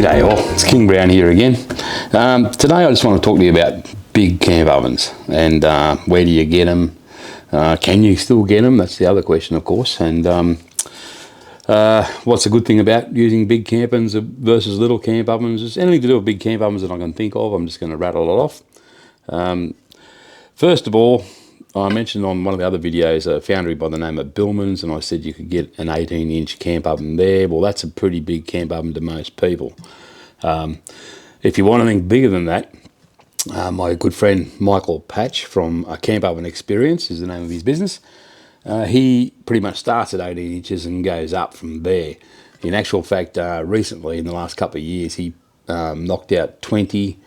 G'day all, it's King Brown here again. Today I just want to talk to you about big camp ovens and where do you get them? Can you still get them? That's the other question, of course. And what's a good thing about using big camp ovens versus little camp ovens? There's anything to do with big camp ovens that I can think of. I'm just going to rattle it off. First of all, I mentioned on one of the other videos a foundry by the name of Billmans, and I said you could get an 18-inch camp oven there. Well, that's a pretty big camp oven to most people. If you want anything bigger than that, my good friend Michael Patch from Camp Oven Experience is the name of his business. He pretty much starts at 18 inches and goes up from there. In actual fact, recently, in the last couple of years, he knocked out 20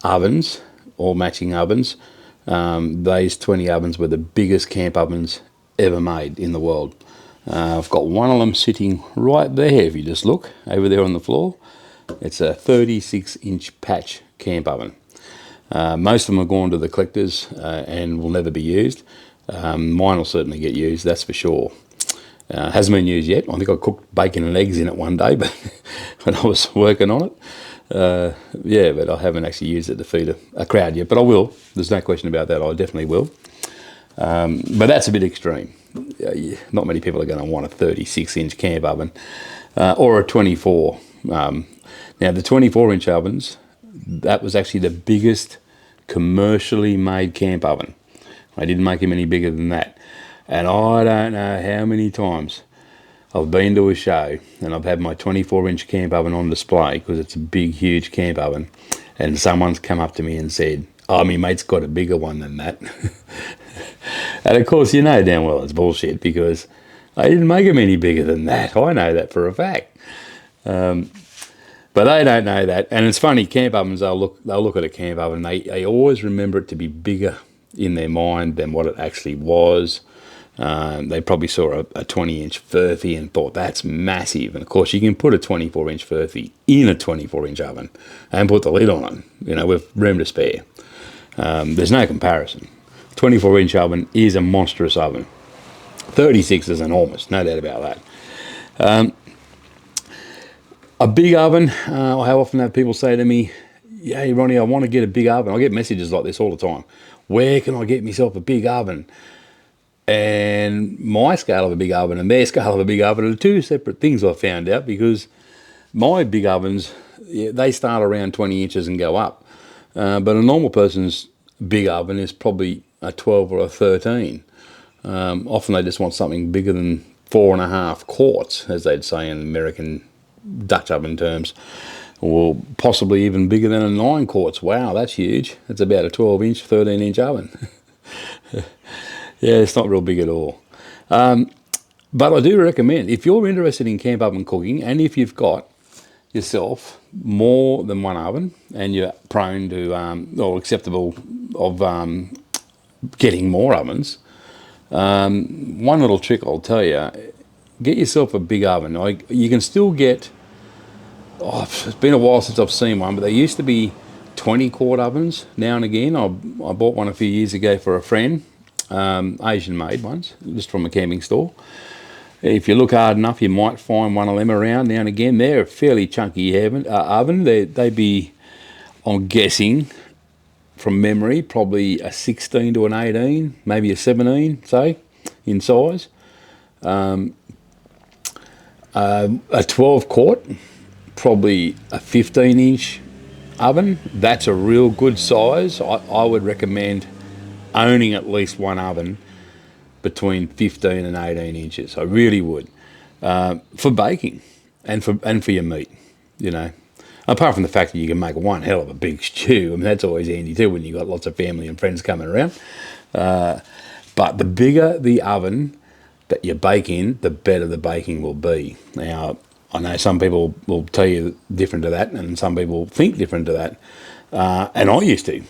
ovens, all matching ovens. These 20 ovens were the biggest camp ovens ever made in the world. I've got one of them sitting right there, if you just look, over there on the floor. It's a 36-inch patch camp oven. Most of them are gone to the collectors and will never be used. Mine will certainly get used, that's for sure. Hasn't been used yet. I think I cooked bacon and eggs in it one day, but when I was working on it. Yeah, but I haven't actually used it to feed a crowd yet, but I will. There's no question about that. I definitely will. But that's a bit extreme. Not many people are going to want a 36-inch camp oven or a 24. Now, the 24-inch ovens, that was actually the biggest commercially made camp oven. I didn't make them any bigger than that. And I don't know how many times I've been to a show and I've had my 24-inch camp oven on display because it's a big, huge camp oven, and someone's come up to me and said, "Oh, my mate's got a bigger one than that." And of course, you know damn well it's bullshit because I didn't make them any bigger than that. I know that for a fact. But they don't know that. And it's funny, camp ovens, they'll look at a camp oven, they always remember it to be bigger in their mind than what it actually was. They probably saw a 20-inch Furphy and thought, that's massive. And of course, you can put a 24-inch Furphy in a 24-inch oven and put the lid on it, you know, with room to spare. There's no comparison. 24-inch oven is a monstrous oven. 36 is enormous, no doubt about that. A big oven, I often have people say to me, "Hey, Ronnie, I want to get a big oven." I get messages like this all the time. Where can I get myself a big oven? And my scale of a big oven and their scale of a big oven are two separate things, I've found out, because my big ovens, they start around 20 inches and go up. But a normal person's big oven is probably a 12 or a 13. Often they just want something bigger than 4.5 quarts, as they'd say in American Dutch oven terms, or possibly even bigger than a 9 quarts. Wow, that's huge. That's about a 12-inch, 13-inch oven. Yeah, it's not real big at all. But I do recommend, if you're interested in camp oven cooking, and if you've got yourself more than one oven, and you're prone to, or acceptable of getting more ovens, one little trick I'll tell you, get yourself a big oven. You can still get, it's been a while since I've seen one, but they used to be 20-quart ovens now and again. I bought one a few years ago for a friend. Asian-made ones, just from a camping store. If you look hard enough, you might find one of them around now and again. They're a fairly chunky oven. They'd be, I'm guessing, from memory, probably a 16 to an 18, maybe a 17, say, in size. A 12-quart, probably a 15-inch oven. That's a real good size. I would recommend owning at least one oven between 15 and 18 inches. I really would, for baking and for your meat, you know. Apart from the fact that you can make one hell of a big stew. I mean, that's always handy too when you've got lots of family and friends coming around. But the bigger the oven that you bake in, the better the baking will be. Now, I know some people will tell you different to that, and some people think different to that. And I used to.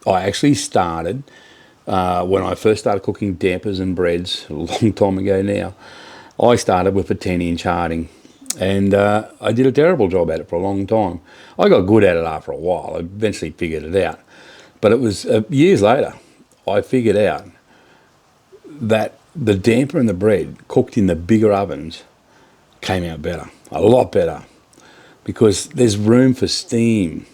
I actually started, when I first started cooking dampers and breads, a long time ago now, I started with a 10-inch Harding. And I did a terrible job at it for a long time. I got good at it after a while. I eventually figured it out. But it was years later, I figured out that the damper and the bread cooked in the bigger ovens came out better, a lot better. because there's room for steam.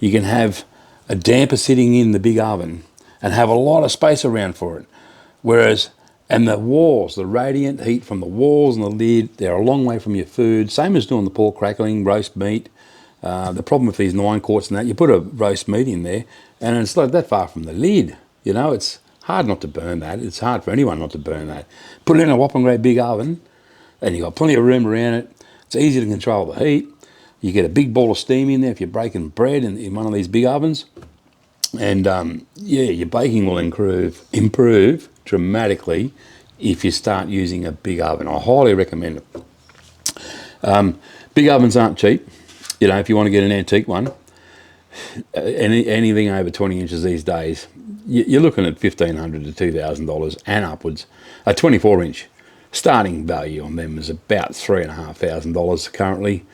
You can have a damper sitting in the big oven and have a lot of space around for it. Whereas, and the walls, the radiant heat from the walls and the lid, they're a long way from your food. Same as doing the pork crackling, roast meat. The problem with these 9 quarts and that, you put a roast meat in there and it's not that far from the lid. You know, it's hard not to burn that. It's hard for anyone not to burn that. Put it in a whopping great big oven and you've got plenty of room around it. It's easy to control the heat. You get a big ball of steam in there if you're breaking bread in one of these big ovens. And yeah, your baking will improve dramatically if you start using a big oven. I highly recommend it. Big ovens aren't cheap. You know, if you want to get an antique one, anything over 20 inches these days, you're looking at $1,500 to $2,000 and upwards. A 24-inch starting value on them is about $3,500 currently.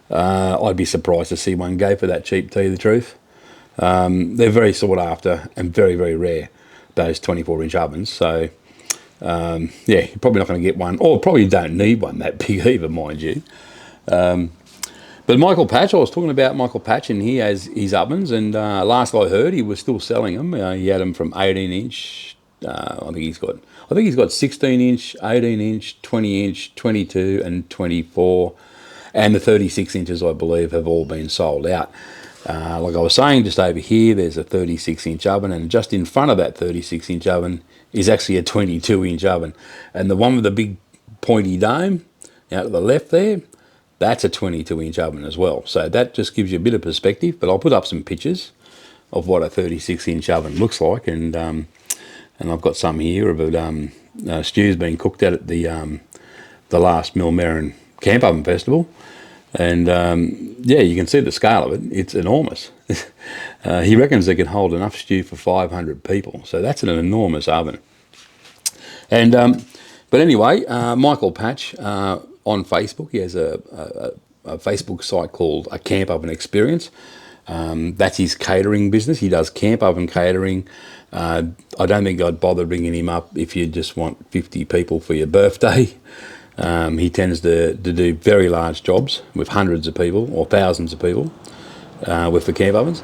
I'd be surprised to see one go for that cheap, to tell you the truth. They're very sought after and very, very rare, those 24-inch ovens. So, yeah, you're probably not going to get one, or probably don't need one that big either, mind you. But Michael Patch, I was talking about Michael Patch, and he has his ovens, and last I heard, he was still selling them. He had them from 18-inch. I think he's got 16-inch, 18-inch, 20-inch, 22, and 24, and the 36 inches, I believe, have all been sold out. Like I was saying, just over here, there's a 36-inch oven, and just in front of that 36-inch oven is actually a 22-inch oven, and the one with the big pointy dome out to the left there, that's a 22-inch oven as well. So that just gives you a bit of perspective, but I'll put up some pictures of what a 36-inch oven looks like, and I've got some here of it, stews being cooked at the last Millmerran Camp Oven Festival, and yeah, you can see the scale of it. It's enormous. He reckons they can hold enough stew for 500 people, so that's an enormous oven. And but anyway, Michael Patch, on Facebook, he has a Facebook site called A Camp Oven Experience. That's his catering business. He does camp oven catering. I don't think I'd bother bringing him up if you just want 50 people for your birthday. He tends to do very large jobs with hundreds of people or thousands of people with the camp ovens.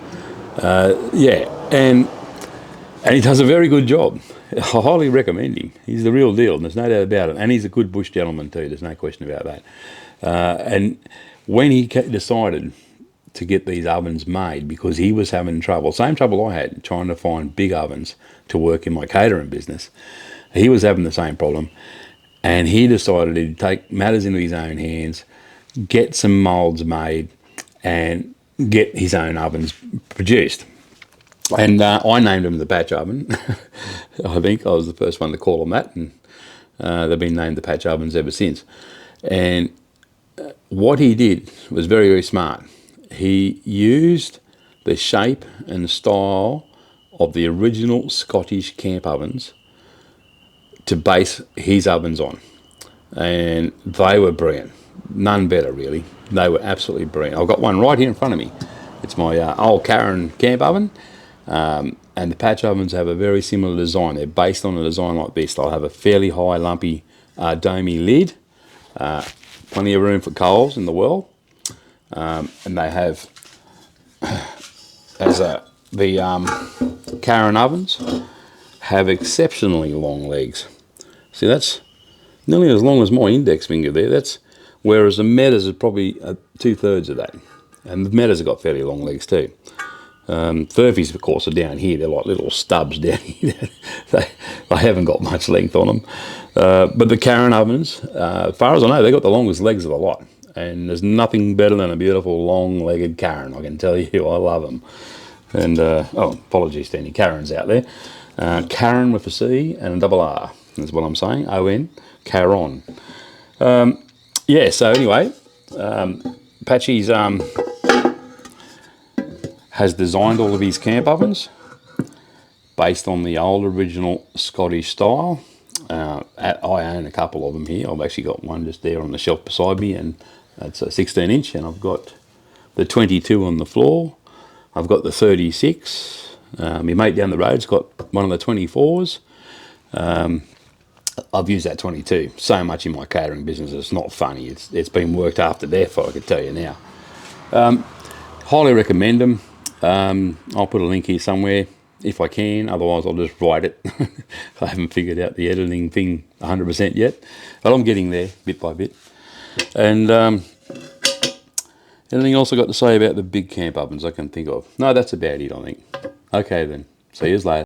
Yeah, and he does a very good job. I highly recommend him. He's the real deal, and there's no doubt about it. And he's a good bush gentleman too, there's no question about that. And when he decided to get these ovens made, because he was having trouble, same trouble I had, trying to find big ovens to work in my catering business, he was having the same problem. And he decided to take matters into his own hands, get some moulds made, and get his own ovens produced. And I named them the Patch Oven. I think I was the first one to call them that, and they've been named the Patch Ovens ever since. And what he did was very, very smart. He used the shape and style of the original Scottish camp ovens to base his ovens on, and they were brilliant. None better, really. They were absolutely brilliant. I've got one right here in front of me. It's my old Karen camp oven, and the Patch ovens have a very similar design. They're based on a design like this. They'll have a fairly high, lumpy, domey lid, plenty of room for coals in the well, and they have, the Karen ovens have exceptionally long legs. See, that's nearly as long as my index finger there. Whereas the Metas is probably 2/3 of that. And the Metas have got fairly long legs too. Furphies, of course, are down here. They're like little stubs down here. they haven't got much length on them. But the Karen ovens, as far as I know, they've got the longest legs of the lot. And there's nothing better than a beautiful long-legged Karen, I can tell you. I love them. And, oh, apologies to any Karens out there. Karen with a C and a double R. That's what I'm saying. O-N, Caron. Yeah, so anyway, Patchy's has designed all of his camp ovens based on the old original Scottish style. I own a couple of them here. I've actually got one just there on the shelf beside me, and that's a 16-inch, and I've got the 22 on the floor. I've got the 36. My mate down the road's got one of the 24s. I've used that 22 so much in my catering business, it's not funny. It's been worked after death, I could tell you now. Highly recommend them. I'll put a link here somewhere if I can, otherwise I'll just write it. I haven't figured out the editing thing 100% yet, but I'm getting there bit by bit. And anything else I got to say about the big camp ovens I can think of? No, that's about it, I think. Okay then, see you later.